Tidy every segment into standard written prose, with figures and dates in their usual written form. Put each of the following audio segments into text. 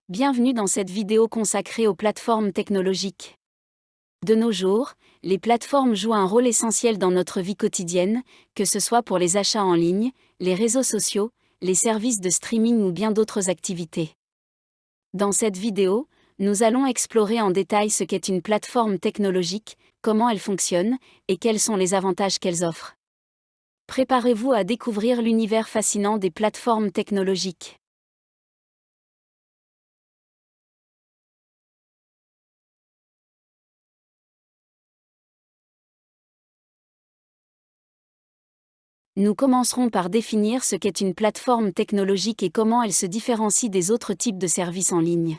Bienvenue dans cette vidéo consacrée aux plateformes technologiques. De nos jours, les plateformes jouent un rôle essentiel dans notre vie quotidienne, que ce soit pour les achats en ligne, les réseaux sociaux, les services de streaming ou bien d'autres activités. Dans cette vidéo, nous allons explorer en détail ce qu'est une plateforme technologique, comment elle fonctionne, et quels sont les avantages qu'elles offrent. Préparez-vous à découvrir l'univers fascinant des plateformes technologiques. Nous commencerons par définir ce qu'est une plateforme technologique et comment elle se différencie des autres types de services en ligne.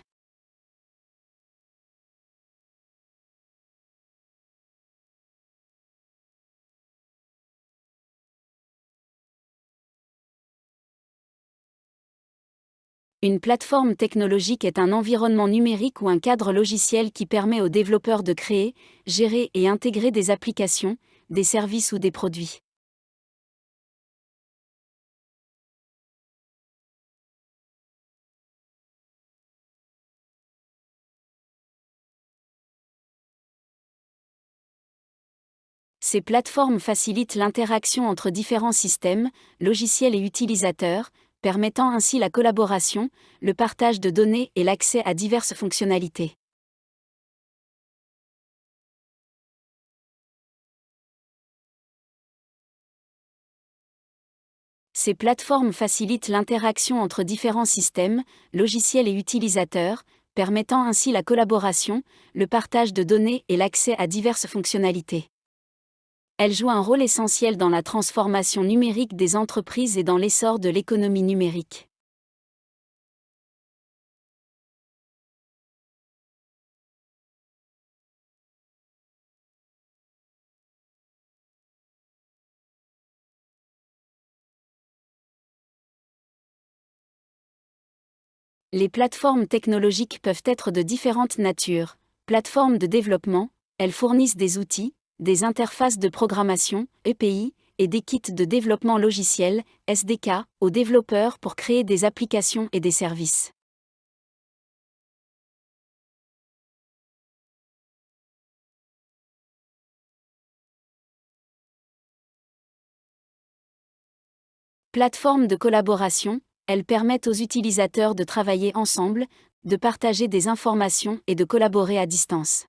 Une plateforme technologique est un environnement numérique ou un cadre logiciel qui permet aux développeurs de créer, gérer et intégrer des applications, des services ou des produits. Ces plateformes facilitent l'interaction entre différents systèmes, logiciels et utilisateurs, permettant ainsi la collaboration, le partage de données et l'accès à diverses fonctionnalités. Ces plateformes facilitent l'interaction entre différents systèmes, logiciels et utilisateurs, permettant ainsi la collaboration, le partage de données et l'accès à diverses fonctionnalités. Elles jouent un rôle essentiel dans la transformation numérique des entreprises et dans l'essor de l'économie numérique. Les plateformes technologiques peuvent être de différentes natures. Plateformes de développement, elles fournissent des outils, des interfaces de programmation, EPI, et des kits de développement logiciel, SDK, aux développeurs pour créer des applications et des services. Plateformes de collaboration, elles permettent aux utilisateurs de travailler ensemble, de partager des informations et de collaborer à distance.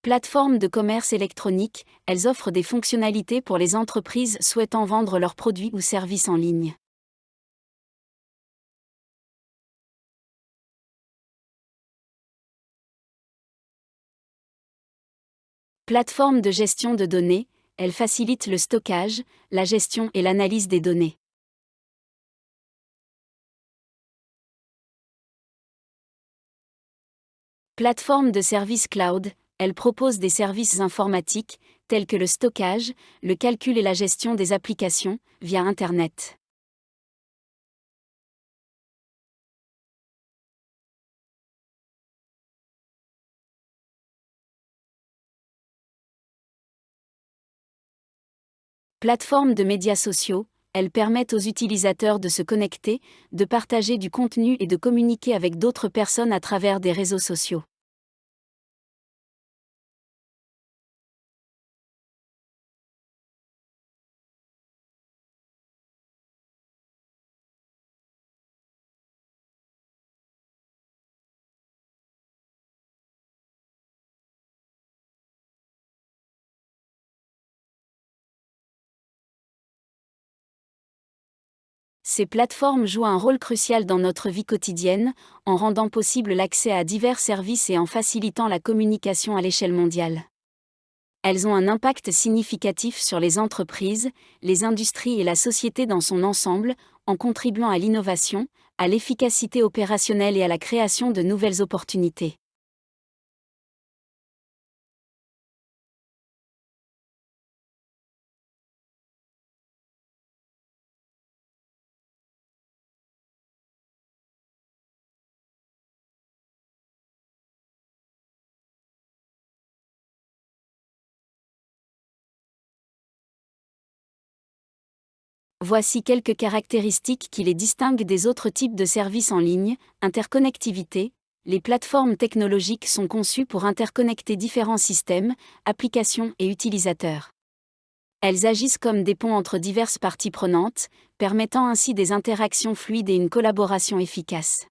Plateformes de commerce électronique, elles offrent des fonctionnalités pour les entreprises souhaitant vendre leurs produits ou services en ligne. Plateformes de gestion de données, elles facilitent le stockage, la gestion et l'analyse des données. Plateformes de services cloud, elles proposent des services informatiques, tels que le stockage, le calcul et la gestion des applications, via Internet. Plateformes de médias sociaux, elles permettent aux utilisateurs de se connecter, de partager du contenu et de communiquer avec d'autres personnes à travers des réseaux sociaux. Ces plateformes jouent un rôle crucial dans notre vie quotidienne, en rendant possible l'accès à divers services et en facilitant la communication à l'échelle mondiale. Elles ont un impact significatif sur les entreprises, les industries et la société dans son ensemble, en contribuant à l'innovation, à l'efficacité opérationnelle et à la création de nouvelles opportunités. Voici quelques caractéristiques qui les distinguent des autres types de services en ligne. Interconnectivité. Les plateformes technologiques sont conçues pour interconnecter différents systèmes, applications et utilisateurs. Elles agissent comme des ponts entre diverses parties prenantes, permettant ainsi des interactions fluides et une collaboration efficace.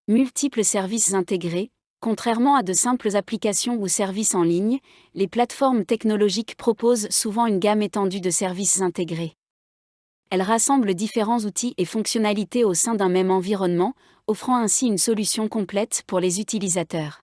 Multiples services intégrés. Contrairement à de simples applications ou services en ligne, les plateformes technologiques proposent souvent une gamme étendue de services intégrés. Elles rassemblent différents outils et fonctionnalités au sein d'un même environnement, offrant ainsi une solution complète pour les utilisateurs.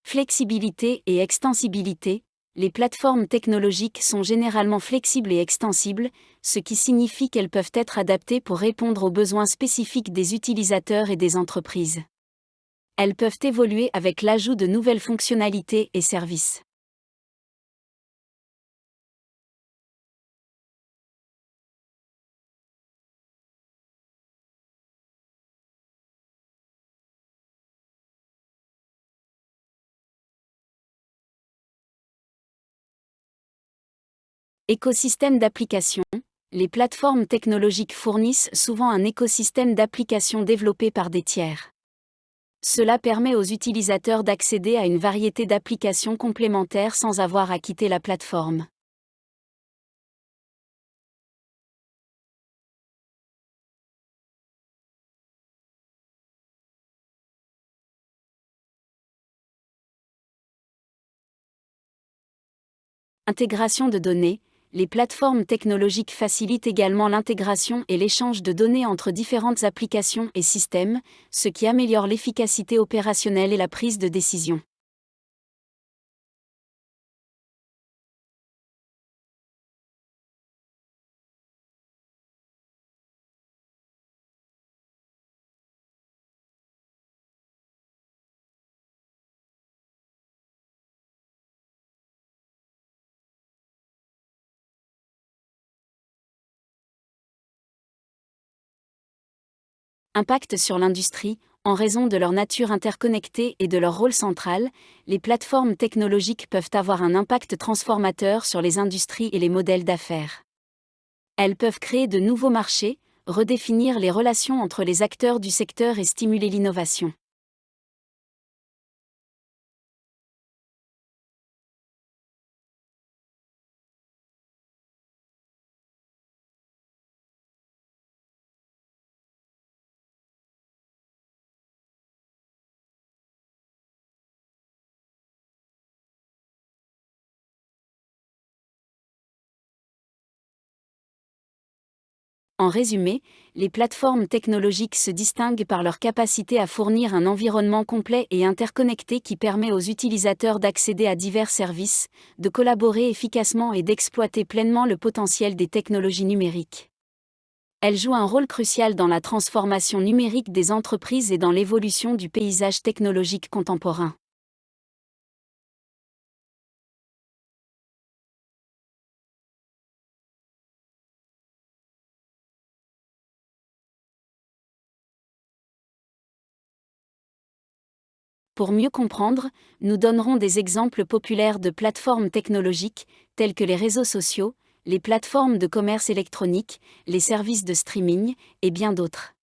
Flexibilité et extensibilité. Les plateformes technologiques sont généralement flexibles et extensibles, ce qui signifie qu'elles peuvent être adaptées pour répondre aux besoins spécifiques des utilisateurs et des entreprises. Elles peuvent évoluer avec l'ajout de nouvelles fonctionnalités et services. Écosystème d'applications. Les plateformes technologiques fournissent souvent un écosystème d'applications développé par des tiers. Cela permet aux utilisateurs d'accéder à une variété d'applications complémentaires sans avoir à quitter la plateforme. Intégration de données. Les plateformes technologiques facilitent également l'intégration et l'échange de données entre différentes applications et systèmes, ce qui améliore l'efficacité opérationnelle et la prise de décision. Impact sur l'industrie. En raison de leur nature interconnectée et de leur rôle central, les plateformes technologiques peuvent avoir un impact transformateur sur les industries et les modèles d'affaires. Elles peuvent créer de nouveaux marchés, redéfinir les relations entre les acteurs du secteur et stimuler l'innovation. En résumé, les plateformes technologiques se distinguent par leur capacité à fournir un environnement complet et interconnecté qui permet aux utilisateurs d'accéder à divers services, de collaborer efficacement et d'exploiter pleinement le potentiel des technologies numériques. Elles jouent un rôle crucial dans la transformation numérique des entreprises et dans l'évolution du paysage technologique contemporain. Pour mieux comprendre, nous donnerons des exemples populaires de plateformes technologiques, telles que les réseaux sociaux, les plateformes de commerce électronique, les services de streaming, et bien d'autres.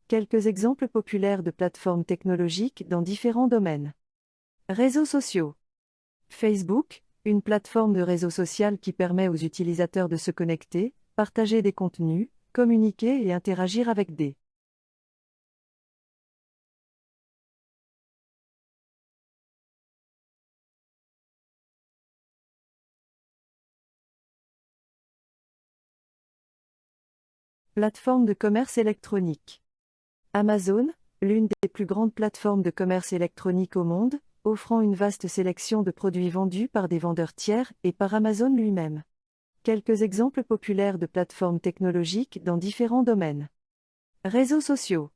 Quelques exemples populaires de plateformes technologiques dans différents domaines. Réseaux sociaux. Facebook, une plateforme de réseau social qui permet aux utilisateurs de se connecter, partager des contenus, communiquer et interagir avec des Plateforme de commerce électronique. Amazon, l'une des plus grandes plateformes de commerce électronique au monde, offrant une vaste sélection de produits vendus par des vendeurs tiers et par Amazon lui-même. Quelques exemples populaires de plateformes technologiques dans différents domaines. Réseaux sociaux.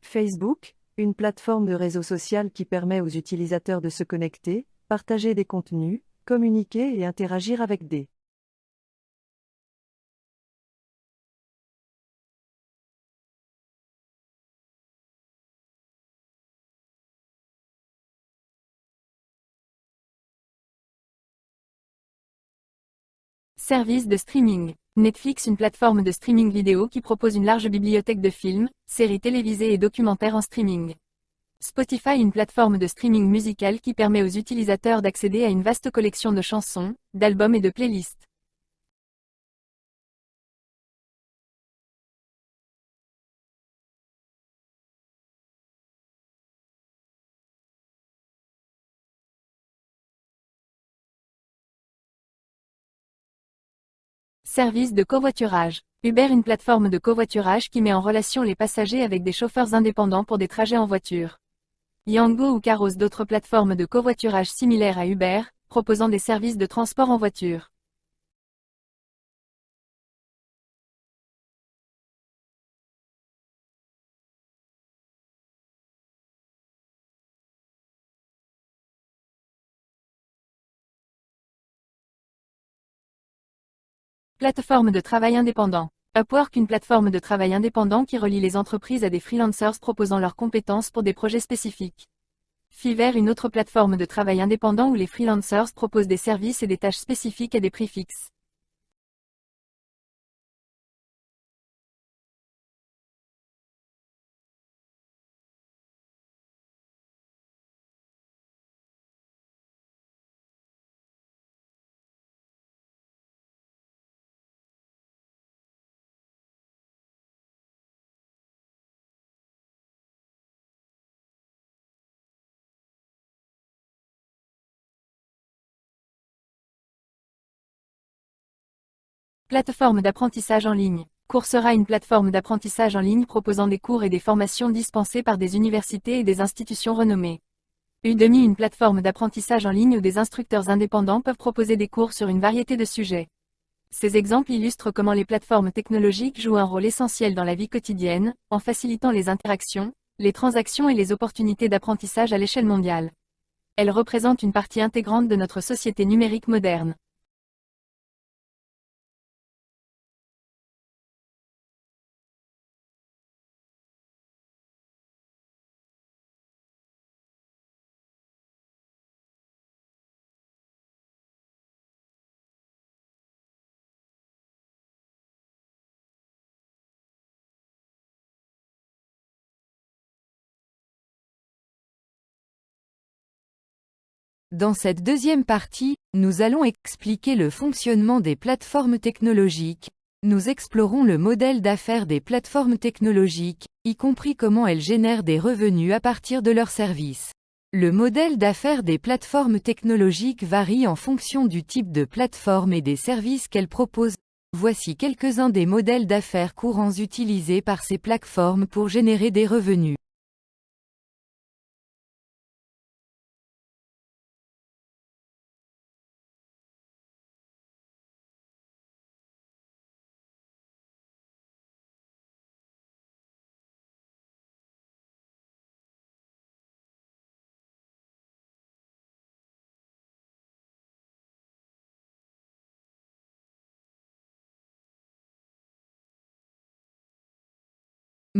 Facebook, une plateforme de réseau social qui permet aux utilisateurs de se connecter, partager des contenus, communiquer et interagir avec des Service de streaming. Netflix, une plateforme de streaming vidéo qui propose une large bibliothèque de films, séries télévisées et documentaires en streaming. Spotify, une plateforme de streaming musical qui permet aux utilisateurs d'accéder à une vaste collection de chansons, d'albums et de playlists. Service de covoiturage. Uber, une plateforme de covoiturage qui met en relation les passagers avec des chauffeurs indépendants pour des trajets en voiture. Yango ou Caros, d'autres plateformes de covoiturage similaires à Uber, proposant des services de transport en voiture. Plateforme de travail indépendant. Upwork, une plateforme de travail indépendant qui relie les entreprises à des freelancers proposant leurs compétences pour des projets spécifiques. Fiverr, une autre plateforme de travail indépendant où les freelancers proposent des services et des tâches spécifiques à des prix fixes. Plateforme d'apprentissage en ligne. Coursera, une plateforme d'apprentissage en ligne proposant des cours et des formations dispensées par des universités et des institutions renommées. Udemy, une plateforme d'apprentissage en ligne où des instructeurs indépendants peuvent proposer des cours sur une variété de sujets. Ces exemples illustrent comment les plateformes technologiques jouent un rôle essentiel dans la vie quotidienne, en facilitant les interactions, les transactions et les opportunités d'apprentissage à l'échelle mondiale. Elles représentent une partie intégrante de notre société numérique moderne. Dans cette deuxième partie, nous allons expliquer le fonctionnement des plateformes technologiques. Nous explorons le modèle d'affaires des plateformes technologiques, y compris comment elles génèrent des revenus à partir de leurs services. Le modèle d'affaires des plateformes technologiques varie en fonction du type de plateforme et des services qu'elles proposent. Voici quelques-uns des modèles d'affaires courants utilisés par ces plateformes pour générer des revenus.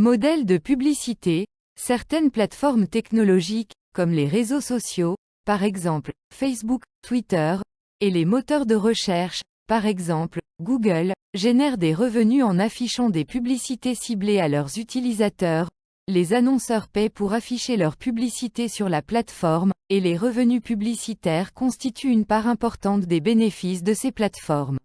Modèle de publicité. Certaines plateformes technologiques, comme les réseaux sociaux, par exemple, Facebook, Twitter, et les moteurs de recherche, par exemple, Google, génèrent des revenus en affichant des publicités ciblées à leurs utilisateurs. Les annonceurs paient pour afficher leurs publicités sur la plateforme, et les revenus publicitaires constituent une part importante des bénéfices de ces plateformes.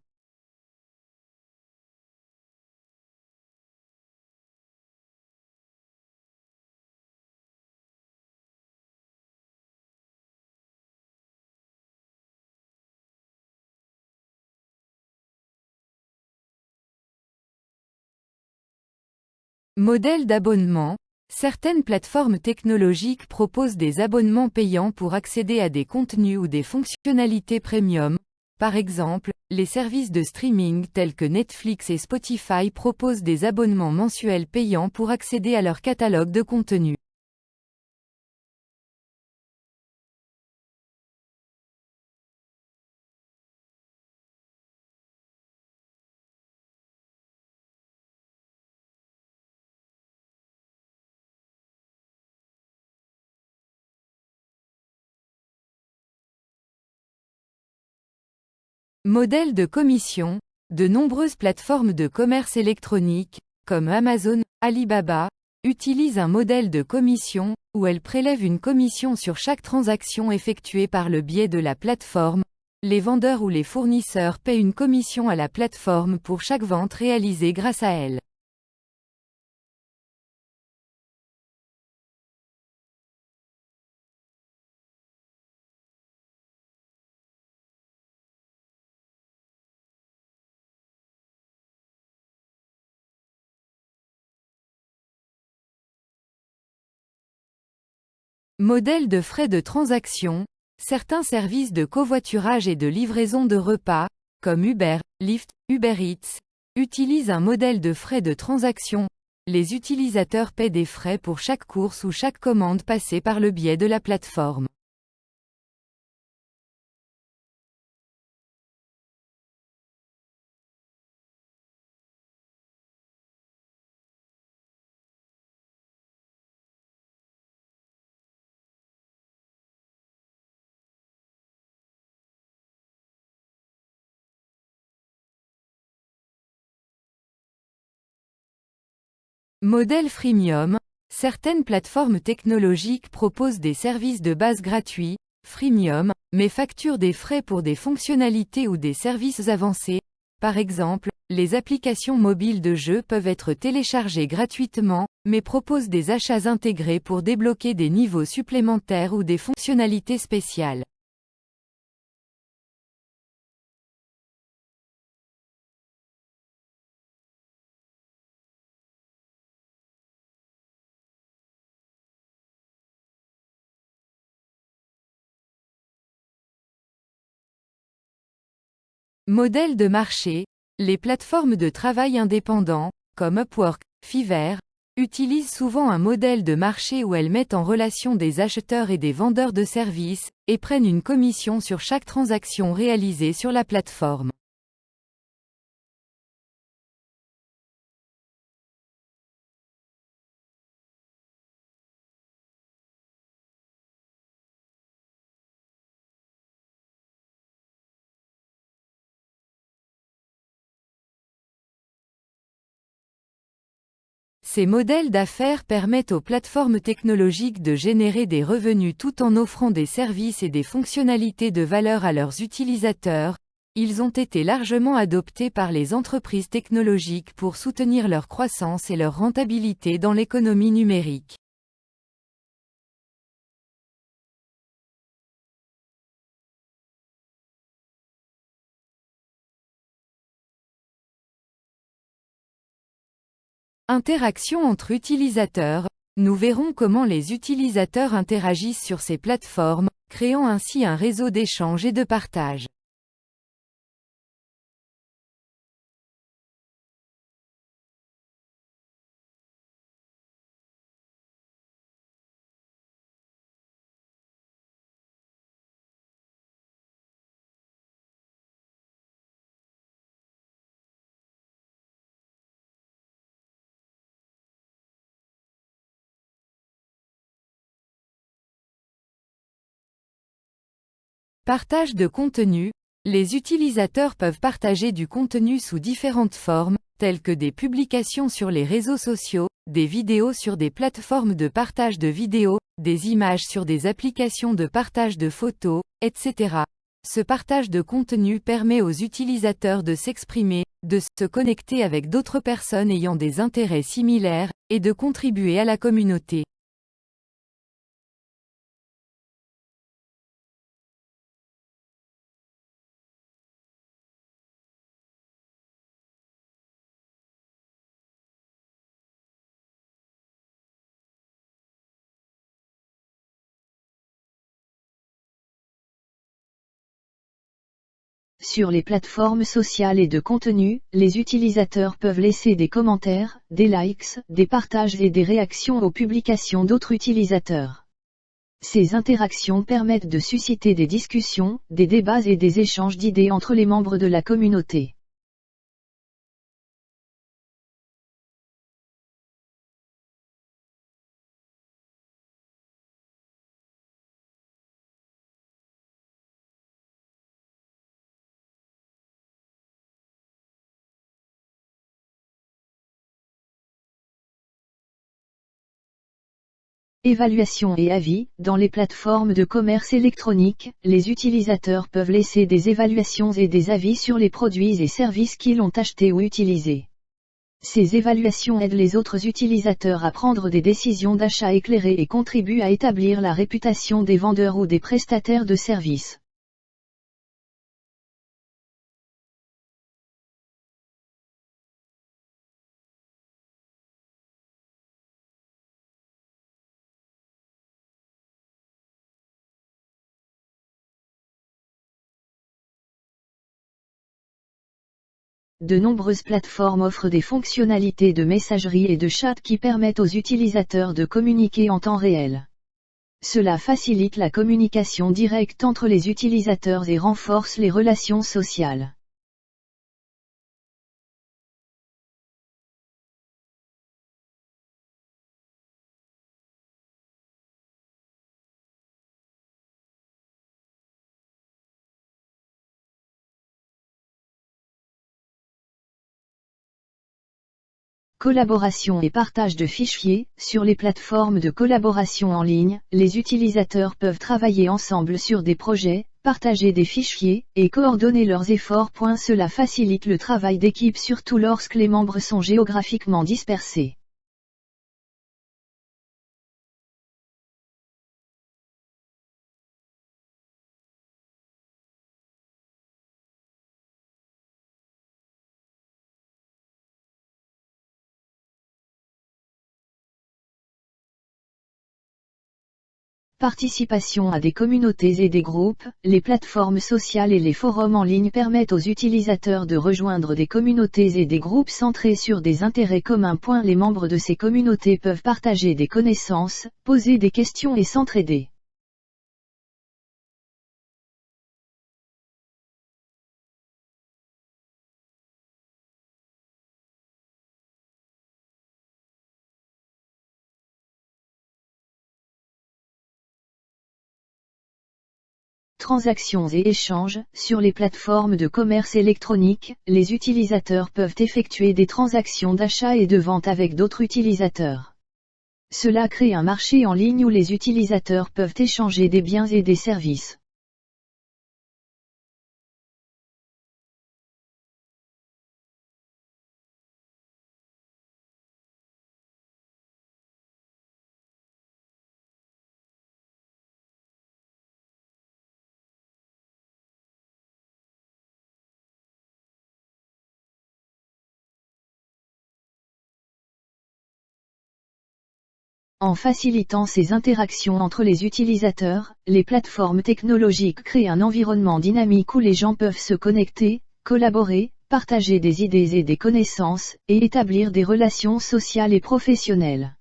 Modèle d'abonnement. Certaines plateformes technologiques proposent des abonnements payants pour accéder à des contenus ou des fonctionnalités premium. Par exemple, les services de streaming tels que Netflix et Spotify proposent des abonnements mensuels payants pour accéder à leur catalogue de contenus. Modèle de commission. De nombreuses plateformes de commerce électronique, comme Amazon, Alibaba, utilisent un modèle de commission, où elles prélèvent une commission sur chaque transaction effectuée par le biais de la plateforme. Les vendeurs ou les fournisseurs paient une commission à la plateforme pour chaque vente réalisée grâce à elle. Modèle de frais de transaction. Certains services de covoiturage et de livraison de repas, comme Uber, Lyft, Uber Eats, utilisent un modèle de frais de transaction. Les utilisateurs paient des frais pour chaque course ou chaque commande passée par le biais de la plateforme. Modèle freemium. Certaines plateformes technologiques proposent des services de base gratuits, freemium, mais facturent des frais pour des fonctionnalités ou des services avancés. Par exemple, les applications mobiles de jeux peuvent être téléchargées gratuitement, mais proposent des achats intégrés pour débloquer des niveaux supplémentaires ou des fonctionnalités spéciales. Modèle de marché. Les plateformes de travail indépendants, comme Upwork, Fiverr, utilisent souvent un modèle de marché où elles mettent en relation des acheteurs et des vendeurs de services, et prennent une commission sur chaque transaction réalisée sur la plateforme. Ces modèles d'affaires permettent aux plateformes technologiques de générer des revenus tout en offrant des services et des fonctionnalités de valeur à leurs utilisateurs. Ils ont été largement adoptés par les entreprises technologiques pour soutenir leur croissance et leur rentabilité dans l'économie numérique. Interaction entre utilisateurs. Nous verrons comment les utilisateurs interagissent sur ces plateformes, créant ainsi un réseau d'échange et de partage. Partage de contenu. Les utilisateurs peuvent partager du contenu sous différentes formes, telles que des publications sur les réseaux sociaux, des vidéos sur des plateformes de partage de vidéos, des images sur des applications de partage de photos, etc. Ce partage de contenu permet aux utilisateurs de s'exprimer, de se connecter avec d'autres personnes ayant des intérêts similaires, et de contribuer à la communauté. Sur les plateformes sociales et de contenu, les utilisateurs peuvent laisser des commentaires, des likes, des partages et des réactions aux publications d'autres utilisateurs. Ces interactions permettent de susciter des discussions, des débats et des échanges d'idées entre les membres de la communauté. Évaluation et avis. Dans les plateformes de commerce électronique, les utilisateurs peuvent laisser des évaluations et des avis sur les produits et services qu'ils ont achetés ou utilisés. Ces évaluations aident les autres utilisateurs à prendre des décisions d'achat éclairées et contribuent à établir la réputation des vendeurs ou des prestataires de services. De nombreuses plateformes offrent des fonctionnalités de messagerie et de chat qui permettent aux utilisateurs de communiquer en temps réel. Cela facilite la communication directe entre les utilisateurs et renforce les relations sociales. Collaboration et partage de fichiers. Sur les plateformes de collaboration en ligne, les utilisateurs peuvent travailler ensemble sur des projets, partager des fichiers, et coordonner leurs efforts. Cela facilite le travail d'équipe surtout lorsque les membres sont géographiquement dispersés. Participation à des communautés et des groupes. Les plateformes sociales et les forums en ligne permettent aux utilisateurs de rejoindre des communautés et des groupes centrés sur des intérêts communs. Les membres de ces communautés peuvent partager des connaissances, poser des questions et s'entraider. Transactions et échanges. Sur les plateformes de commerce électronique, les utilisateurs peuvent effectuer des transactions d'achat et de vente avec d'autres utilisateurs. Cela crée un marché en ligne où les utilisateurs peuvent échanger des biens et des services. En facilitant ces interactions entre les utilisateurs, les plateformes technologiques créent un environnement dynamique où les gens peuvent se connecter, collaborer, partager des idées et des connaissances, et établir des relations sociales et professionnelles.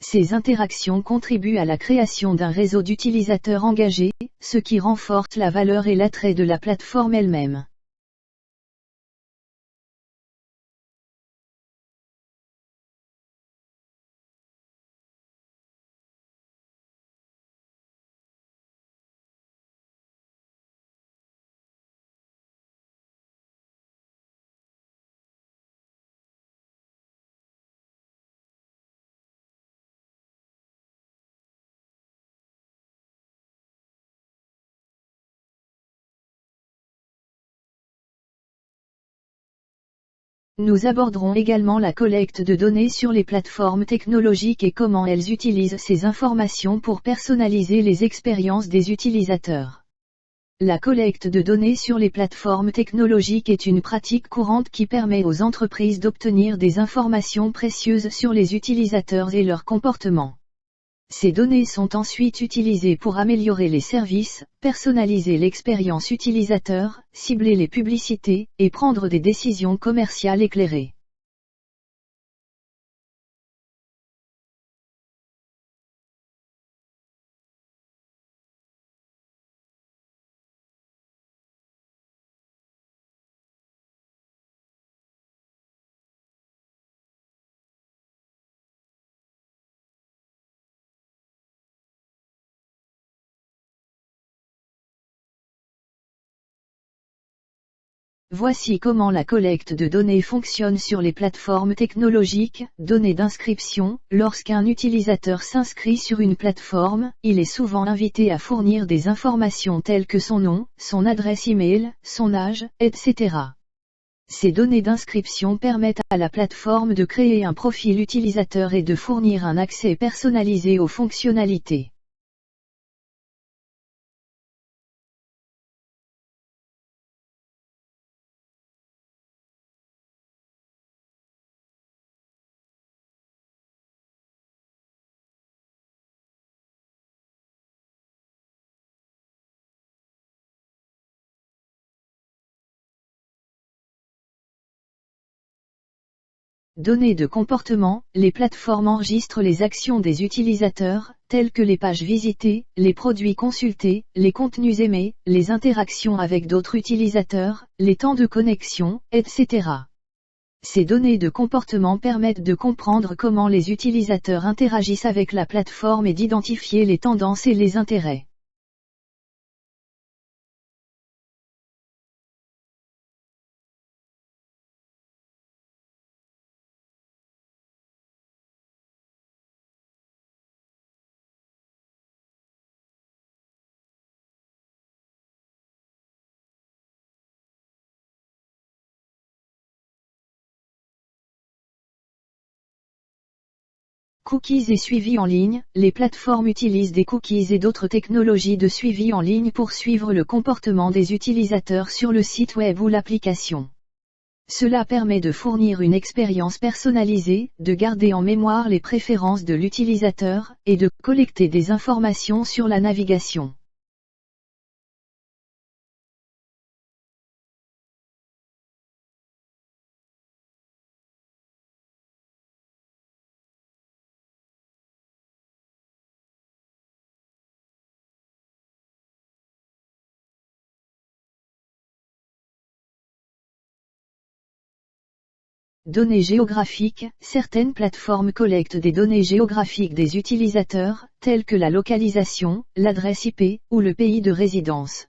Ces interactions contribuent à la création d'un réseau d'utilisateurs engagés, ce qui renforce la valeur et l'attrait de la plateforme elle-même. Nous aborderons également la collecte de données sur les plateformes technologiques et comment elles utilisent ces informations pour personnaliser les expériences des utilisateurs. La collecte de données sur les plateformes technologiques est une pratique courante qui permet aux entreprises d'obtenir des informations précieuses sur les utilisateurs et leur comportement. Ces données sont ensuite utilisées pour améliorer les services, personnaliser l'expérience utilisateur, cibler les publicités, et prendre des décisions commerciales éclairées. Voici comment la collecte de données fonctionne sur les plateformes technologiques. Données d'inscription. Lorsqu'un utilisateur s'inscrit sur une plateforme, il est souvent invité à fournir des informations telles que son nom, son adresse e-mail, son âge, etc. Ces données d'inscription permettent à la plateforme de créer un profil utilisateur et de fournir un accès personnalisé aux fonctionnalités. Données de comportement. Les plateformes enregistrent les actions des utilisateurs, telles que les pages visitées, les produits consultés, les contenus aimés, les interactions avec d'autres utilisateurs, les temps de connexion, etc. Ces données de comportement permettent de comprendre comment les utilisateurs interagissent avec la plateforme et d'identifier les tendances et les intérêts. Cookies et suivi en ligne. Les plateformes utilisent des cookies et d'autres technologies de suivi en ligne pour suivre le comportement des utilisateurs sur le site web ou l'application. Cela permet de fournir une expérience personnalisée, de garder en mémoire les préférences de l'utilisateur, et de collecter des informations sur la navigation. Données géographiques. Certaines plateformes collectent des données géographiques des utilisateurs, telles que la localisation, l'adresse IP, ou le pays de résidence.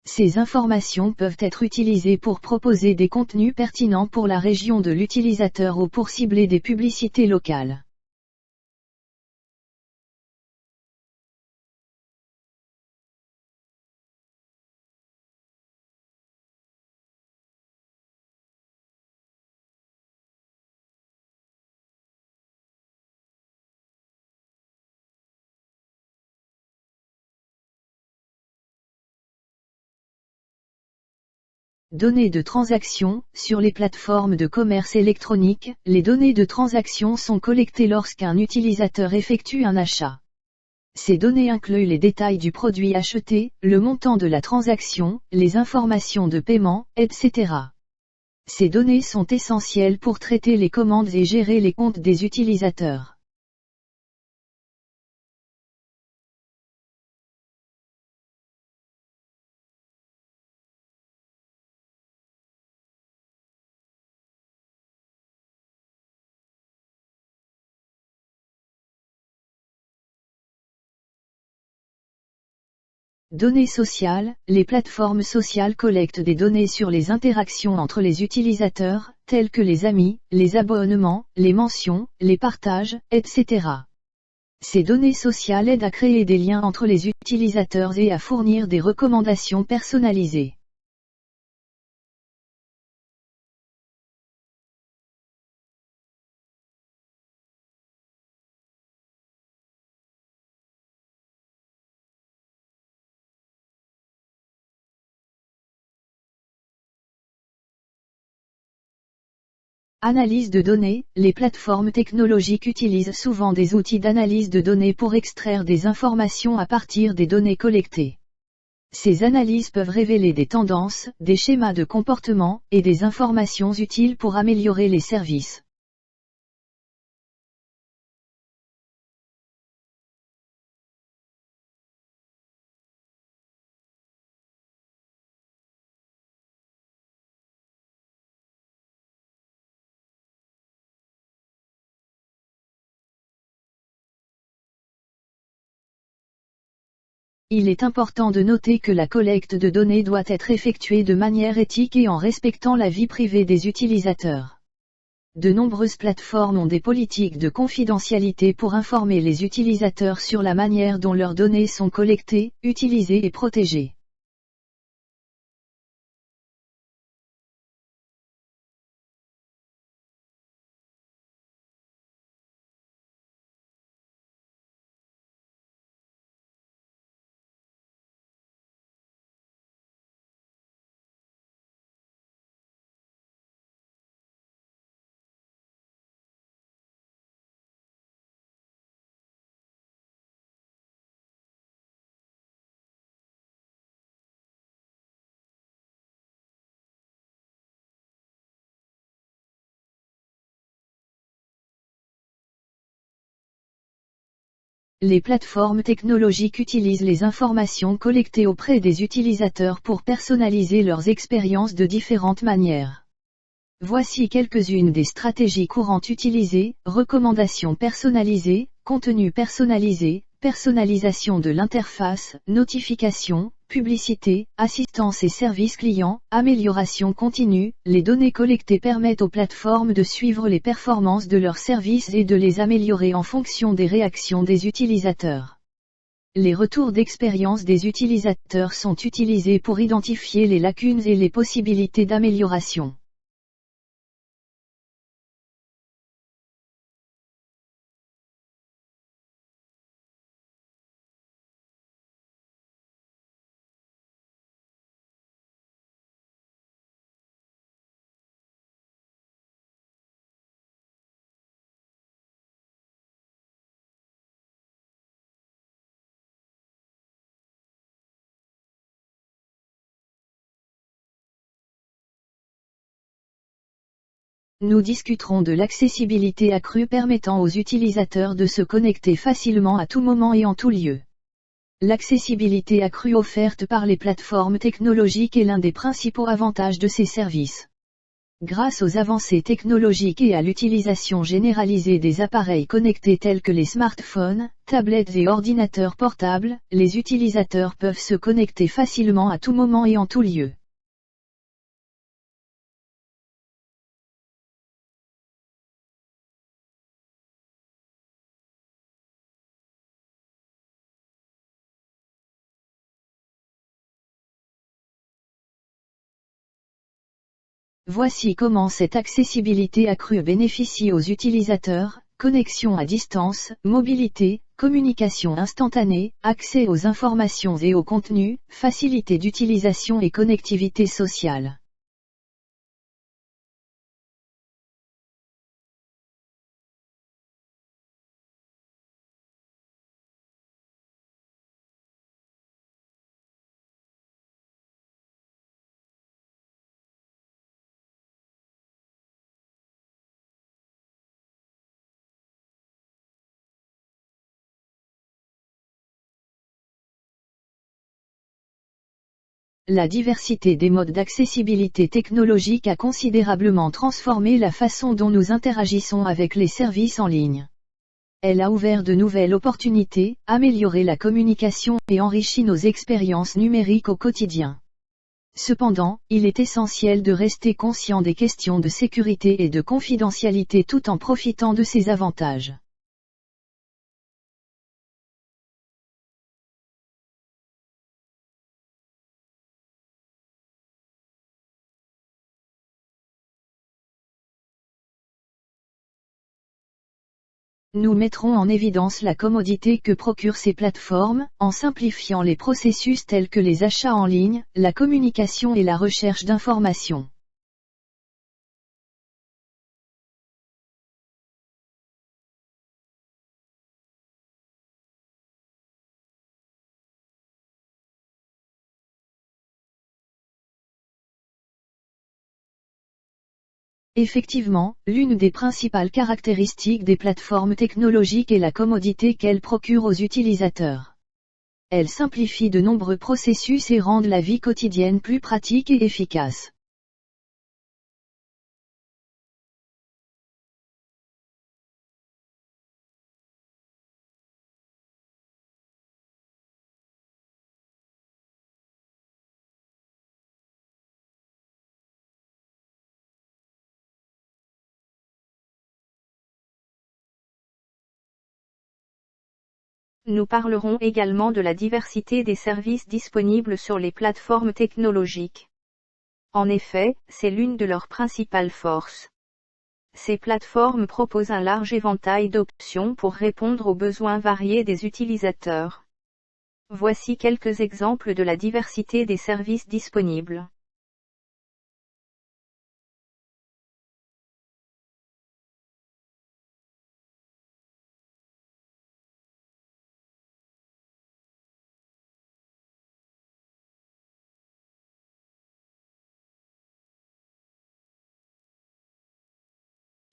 Ces informations peuvent être utilisées pour proposer des contenus pertinents pour la région de l'utilisateur ou pour cibler des publicités locales. Données de transaction. Sur les plateformes de commerce électronique, les données de transaction sont collectées lorsqu'un utilisateur effectue un achat. Ces données incluent les détails du produit acheté, le montant de la transaction, les informations de paiement, etc. Ces données sont essentielles pour traiter les commandes et gérer les comptes des utilisateurs. Données sociales. Les plateformes sociales collectent des données sur les interactions entre les utilisateurs, telles que les amis, les abonnements, les mentions, les partages, etc. Ces données sociales aident à créer des liens entre les utilisateurs et à fournir des recommandations personnalisées. Analyse de données. Les plateformes technologiques utilisent souvent des outils d'analyse de données pour extraire des informations à partir des données collectées. Ces analyses peuvent révéler des tendances, des schémas de comportement, et des informations utiles pour améliorer les services. Il est important de noter que la collecte de données doit être effectuée de manière éthique et en respectant la vie privée des utilisateurs. De nombreuses plateformes ont des politiques de confidentialité pour informer les utilisateurs sur la manière dont leurs données sont collectées, utilisées et protégées. Les plateformes technologiques utilisent les informations collectées auprès des utilisateurs pour personnaliser leurs expériences de différentes manières. Voici quelques-unes des stratégies courantes utilisées: recommandations personnalisées, contenu personnalisé, personnalisation de l'interface, notifications, publicité, assistance et service client, amélioration continue. Les données collectées permettent aux plateformes de suivre les performances de leurs services et de les améliorer en fonction des réactions des utilisateurs. Les retours d'expérience des utilisateurs sont utilisés pour identifier les lacunes et les possibilités d'amélioration. Nous discuterons de l'accessibilité accrue permettant aux utilisateurs de se connecter facilement à tout moment et en tout lieu. L'accessibilité accrue offerte par les plateformes technologiques est l'un des principaux avantages de ces services. Grâce aux avancées technologiques et à l'utilisation généralisée des appareils connectés tels que les smartphones, tablettes et ordinateurs portables, les utilisateurs peuvent se connecter facilement à tout moment et en tout lieu. Voici comment cette accessibilité accrue bénéficie aux utilisateurs: connexion à distance, mobilité, communication instantanée, accès aux informations et aux contenus, facilité d'utilisation et connectivité sociale. La diversité des modes d'accessibilité technologique a considérablement transformé la façon dont nous interagissons avec les services en ligne. Elle a ouvert de nouvelles opportunités, amélioré la communication et enrichi nos expériences numériques au quotidien. Cependant, il est essentiel de rester conscient des questions de sécurité et de confidentialité tout en profitant de ces avantages. Nous mettrons en évidence la commodité que procurent ces plateformes, en simplifiant les processus tels que les achats en ligne, la communication et la recherche d'informations. Effectivement, l'une des principales caractéristiques des plateformes technologiques est la commodité qu'elles procurent aux utilisateurs. Elles simplifient de nombreux processus et rendent la vie quotidienne plus pratique et efficace. Nous parlerons également de la diversité des services disponibles sur les plateformes technologiques. En effet, c'est l'une de leurs principales forces. Ces plateformes proposent un large éventail d'options pour répondre aux besoins variés des utilisateurs. Voici quelques exemples de la diversité des services disponibles.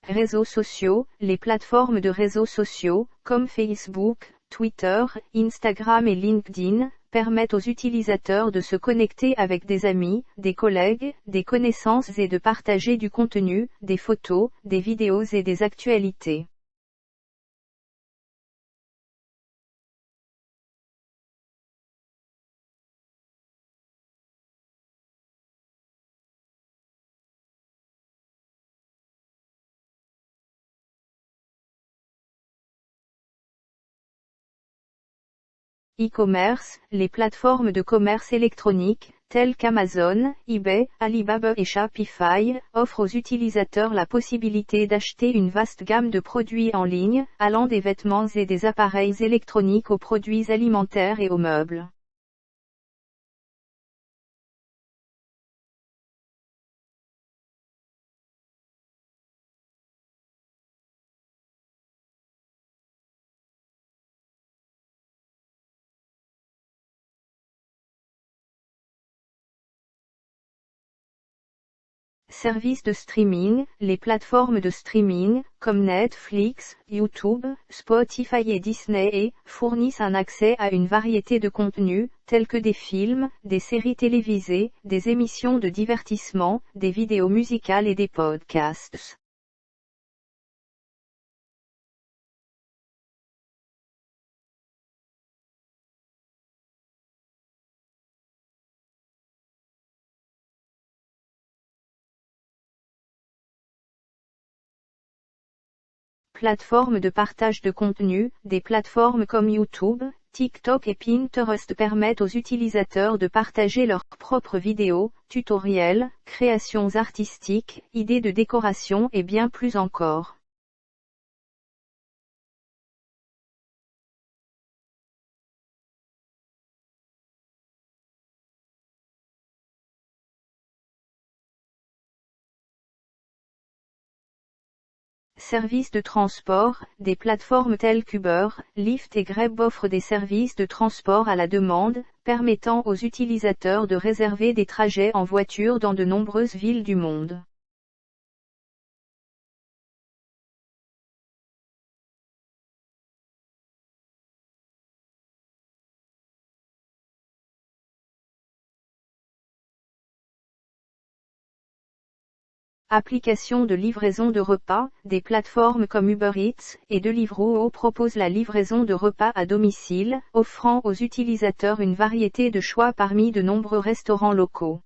Réseaux sociaux. Les plateformes de réseaux sociaux, comme Facebook, Twitter, Instagram et LinkedIn, permettent aux utilisateurs de se connecter avec des amis, des collègues, des connaissances et de partager du contenu, des photos, des vidéos et des actualités. E-commerce. Les plateformes de commerce électronique, telles qu'Amazon, eBay, Alibaba et Shopify, offrent aux utilisateurs la possibilité d'acheter une vaste gamme de produits en ligne, allant des vêtements et des appareils électroniques aux produits alimentaires et aux meubles. Services de streaming. Les plateformes de streaming, comme Netflix, YouTube, Spotify et Disney, fournissent un accès à une variété de contenus, tels que des films, des séries télévisées, des émissions de divertissement, des vidéos musicales et des podcasts. Plateformes de partage de contenu. Des plateformes comme YouTube, TikTok et Pinterest permettent aux utilisateurs de partager leurs propres vidéos, tutoriels, créations artistiques, idées de décoration et bien plus encore. Services de transport. Des plateformes telles qu'Uber, Lyft et Grab offrent des services de transport à la demande, permettant aux utilisateurs de réserver des trajets en voiture dans de nombreuses villes du monde. Applications de livraison de repas. Des plateformes comme Uber Eats et Deliveroo proposent la livraison de repas à domicile, offrant aux utilisateurs une variété de choix parmi de nombreux restaurants locaux.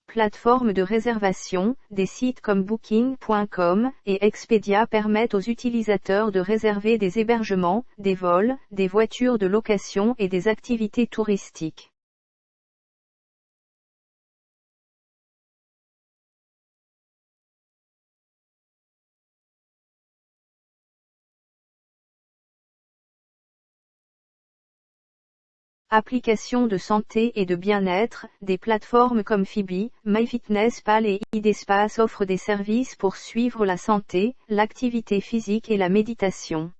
Plateformes de réservation. Des sites comme Booking.com et Expedia permettent aux utilisateurs de réserver des hébergements, des vols, des voitures de location et des activités touristiques. Applications de santé et de bien-être, des plateformes comme Fibi, MyFitnessPal et IDespace offrent des services pour suivre la santé, l'activité physique et la méditation.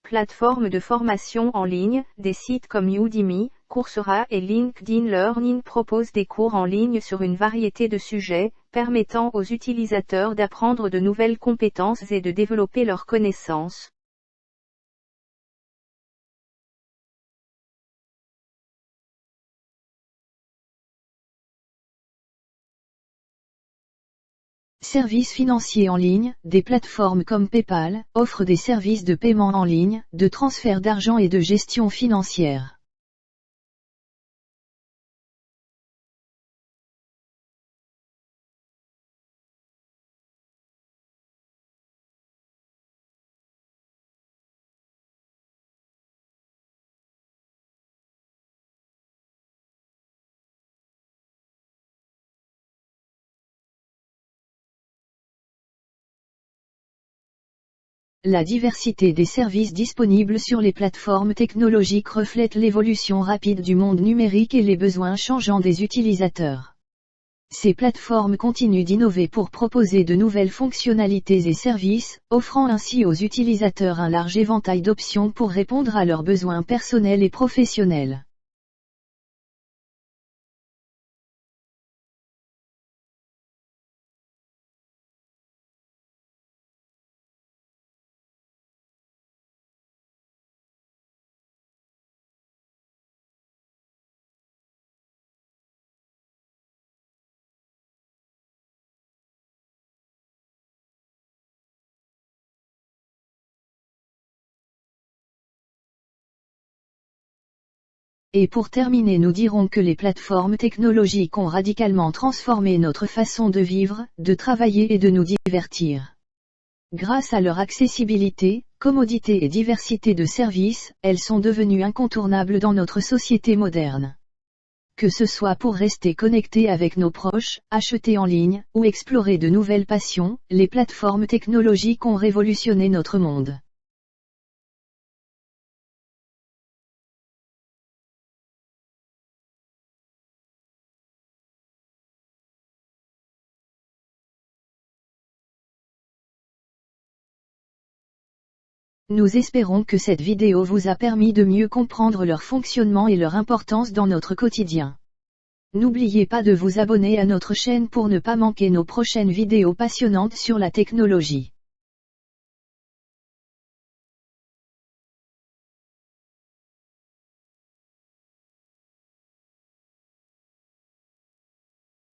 Plateformes de formation en ligne, des sites comme Udemy, Coursera et LinkedIn Learning proposent des cours en ligne sur une variété de sujets, permettant aux utilisateurs d'apprendre de nouvelles compétences et de développer leurs connaissances. Services financiers en ligne, des plateformes comme PayPal, offrent des services de paiement en ligne, de transfert d'argent et de gestion financière. La diversité des services disponibles sur les plateformes technologiques reflète l'évolution rapide du monde numérique et les besoins changeants des utilisateurs. Ces plateformes continuent d'innover pour proposer de nouvelles fonctionnalités et services, offrant ainsi aux utilisateurs un large éventail d'options pour répondre à leurs besoins personnels et professionnels. Et pour terminer, nous dirons que les plateformes technologiques ont radicalement transformé notre façon de vivre, de travailler et de nous divertir. Grâce à leur accessibilité, commodité et diversité de services, elles sont devenues incontournables dans notre société moderne. Que ce soit pour rester connecté avec nos proches, acheter en ligne, ou explorer de nouvelles passions, les plateformes technologiques ont révolutionné notre monde. Nous espérons que cette vidéo vous a permis de mieux comprendre leur fonctionnement et leur importance dans notre quotidien. N'oubliez pas de vous abonner à notre chaîne pour ne pas manquer nos prochaines vidéos passionnantes sur la technologie.